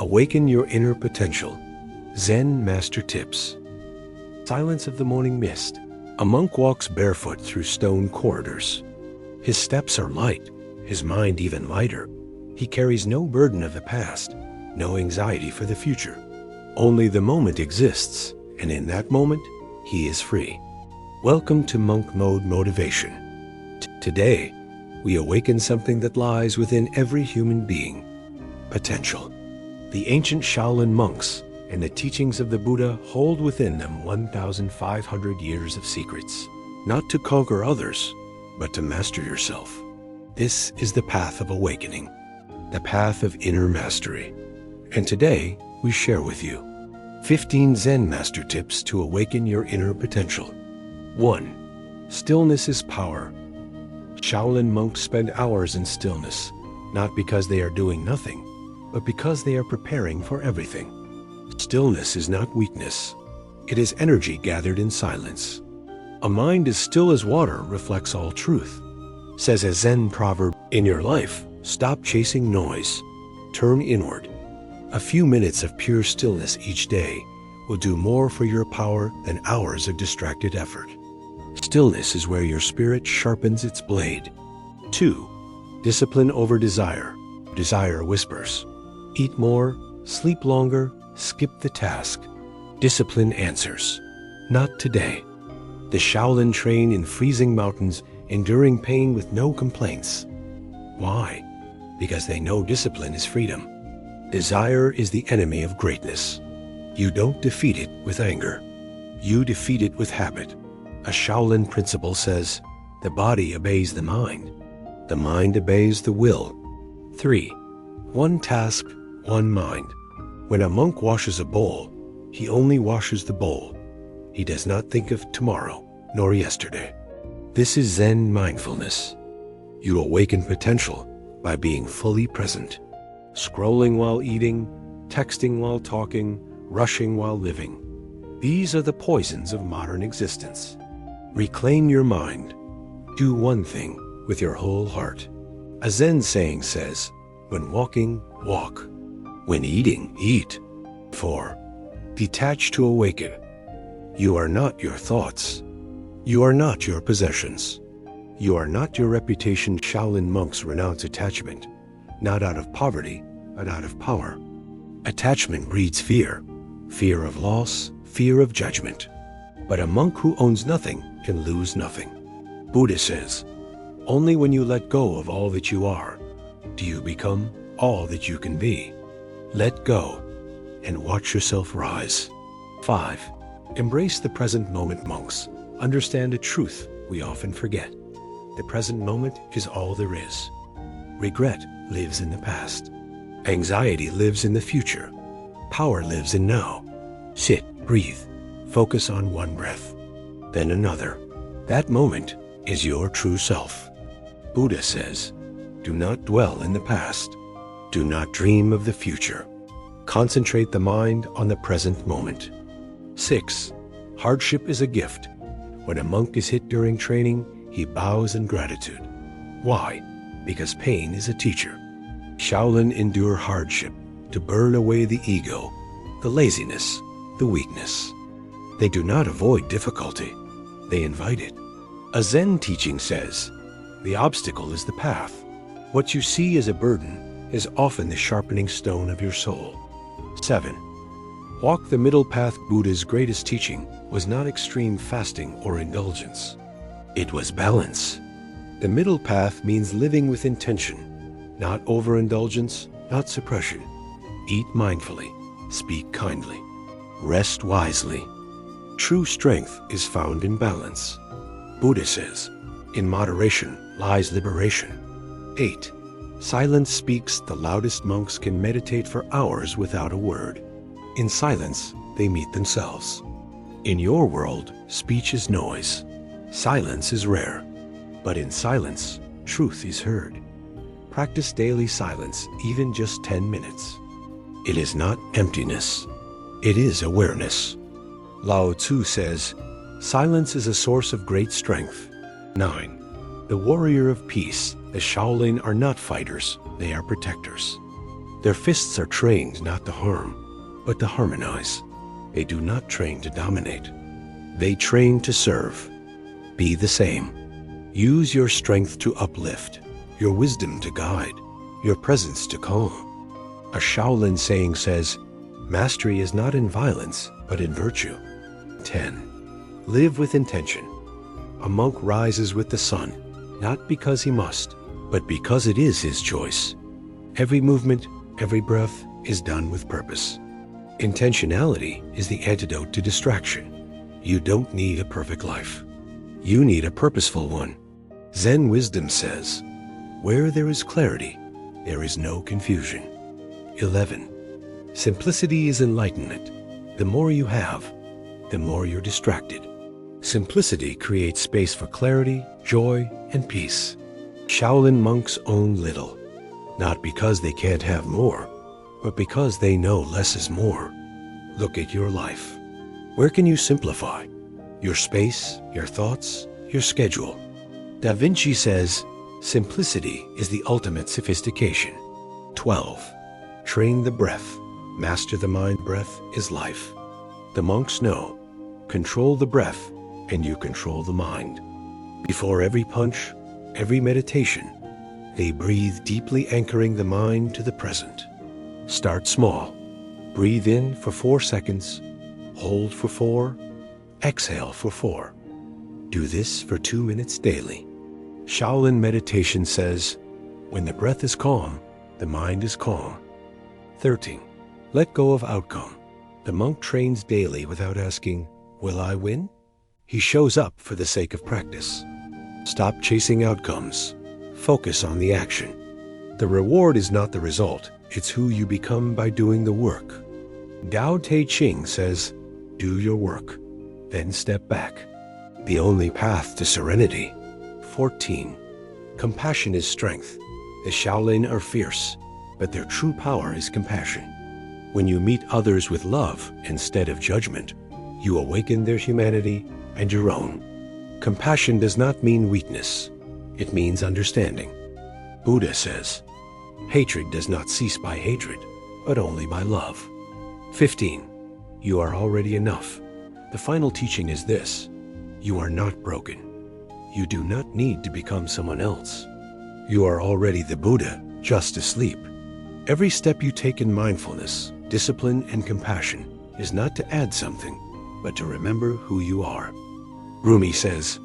Awaken your inner potential. Zen Master Tips. Silence of the morning mist. A monk walks barefoot through stone corridors. His steps are light, his mind even lighter. He carries no burden of the past, no anxiety for the future. Only the moment exists, and in that moment, he is free. Welcome to Monk Mode Motivation. Today, we awaken something that lies within every human being: potential. The ancient Shaolin monks and the teachings of the Buddha hold within them 1,500 years of secrets, not to conquer others, but to master yourself. This is the path of awakening, the path of inner mastery. And today, we share with you 15 Zen Master Tips to awaken your inner potential. 1. Stillness is power. Shaolin monks spend hours in stillness, not because they are doing nothing, but because they are preparing for everything. Stillness is not weakness. It is energy gathered in silence. A mind as still as water reflects all truth. Says a Zen proverb, in your life, stop chasing noise. Turn inward. A few minutes of pure stillness each day will do more for your power than hours of distracted effort. Stillness is where your spirit sharpens its blade. 2. Discipline over desire. Desire whispers. Eat more, sleep longer, skip the task. Discipline answers. Not today. The Shaolin train in freezing mountains, enduring pain with no complaints. Why? Because they know discipline is freedom. Desire is the enemy of greatness. You don't defeat it with anger. You defeat it with habit. A Shaolin principle says, the body obeys the mind obeys the will. 3. One task, one mind. When a monk washes a bowl, he only washes the bowl. He does not think of tomorrow nor yesterday. This is Zen mindfulness. You awaken potential by being fully present. Scrolling while eating, texting while talking, rushing while living. These are the poisons of modern existence. Reclaim your mind. Do one thing with your whole heart. A Zen saying says, when walking, walk. When eating, eat. 4. Detach to awaken. You are not your thoughts. You are not your possessions. You are not your reputation. Shaolin monks renounce attachment, not out of poverty, but out of power. Attachment breeds fear, fear of loss, fear of judgment. But a monk who owns nothing can lose nothing. Buddha says, only when you let go of all that you are, do you become all that you can be. Let go and watch yourself rise. 5. Embrace the present moment. Monks understand a truth we often forget. The present moment is all there is. Regret lives in the past. Anxiety lives in the future. Power lives in now. Sit, breathe, focus on one breath, then another. That moment is your true self. Buddha says, do not dwell in the past. Do not dream of the future. Concentrate the mind on the present moment. 6. Hardship is a gift. When a monk is hit during training, he bows in gratitude. Why? Because pain is a teacher. Shaolin endure hardship to burn away the ego, the laziness, the weakness. They do not avoid difficulty. They invite it. A Zen teaching says, the obstacle is the path. What you see as a burden is often the sharpening stone of your soul. 7. Walk the middle path. Buddha's greatest teaching was not extreme fasting or indulgence. It was balance. The middle path means living with intention, not overindulgence, not suppression. Eat mindfully, speak kindly, rest wisely. True strength is found in balance. Buddha says, in moderation lies liberation. 8. Silence speaks the loudest. Monks can meditate for hours without a word. In silence, they meet themselves. In your world, speech is noise. Silence is rare. But in silence, truth is heard. Practice daily silence, even just 10 minutes. It is not emptiness. It is awareness. Lao Tzu says, silence is a source of great strength. 9. The warrior of peace. The Shaolin are not fighters, they are protectors. Their fists are trained not to harm, but to harmonize. They do not train to dominate. They train to serve. Be the same. Use your strength to uplift, your wisdom to guide, your presence to calm. A Shaolin saying says, mastery is not in violence, but in virtue. 10. Live with intention. A monk rises with the sun, not because he must, but because it is his choice. Every movement, every breath is done with purpose. Intentionality is the antidote to distraction. You don't need a perfect life. You need a purposeful one. Zen wisdom says, where there is clarity, there is no confusion. 11. Simplicity is enlightenment. The more you have, the more you're distracted. Simplicity creates space for clarity, joy, and peace. Shaolin monks own little, not because they can't have more, but because they know less is more. Look at your life. Where can you simplify? Your space, your thoughts, your schedule. Da Vinci says, simplicity is the ultimate sophistication. 12. Train the breath. Master the mind. Breath is life. The monks know, control the breath, and you control the mind. Before every punch, every meditation, they breathe deeply, anchoring the mind to the present. Start small. Breathe in for 4 seconds, hold for 4, exhale for 4. Do this for 2 minutes daily. Shaolin meditation says, when the breath is calm, the mind is calm. 13. Let go of outcome. The monk trains daily without asking, will I win? He shows up for the sake of practice. Stop chasing outcomes. Focus on the action. The reward is not the result. It's who you become by doing the work. Tao Te Ching says, do your work, then step back. The only path to serenity. 14. Compassion is strength. The Shaolin are fierce, but their true power is compassion. When you meet others with love instead of judgment, you awaken their humanity and your own. Compassion does not mean weakness. It means understanding. Buddha says, hatred does not cease by hatred, but only by love. 15. You are already enough. The final teaching is this: you are not broken. You do not need to become someone else. You are already the Buddha, just asleep. Every step you take in mindfulness, discipline, and compassion is not to add something, but to remember who you are. Rumi says,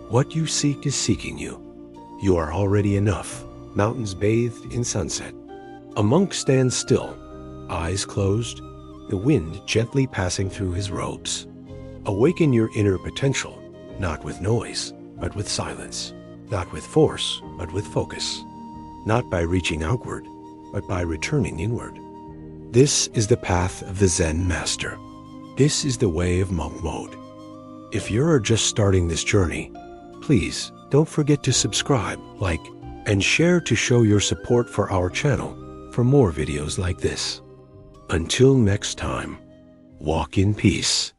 what you seek is seeking you. You are already enough, mountains bathed in sunset. A monk stands still, eyes closed, the wind gently passing through his robes. Awaken your inner potential, not with noise, but with silence. Not with force, but with focus. Not by reaching outward, but by returning inward. This is the path of the Zen Master. This is the way of monk mode. If you're just starting this journey, please don't forget to subscribe, like, and share to show your support for our channel for more videos like this. Until next time, walk in peace.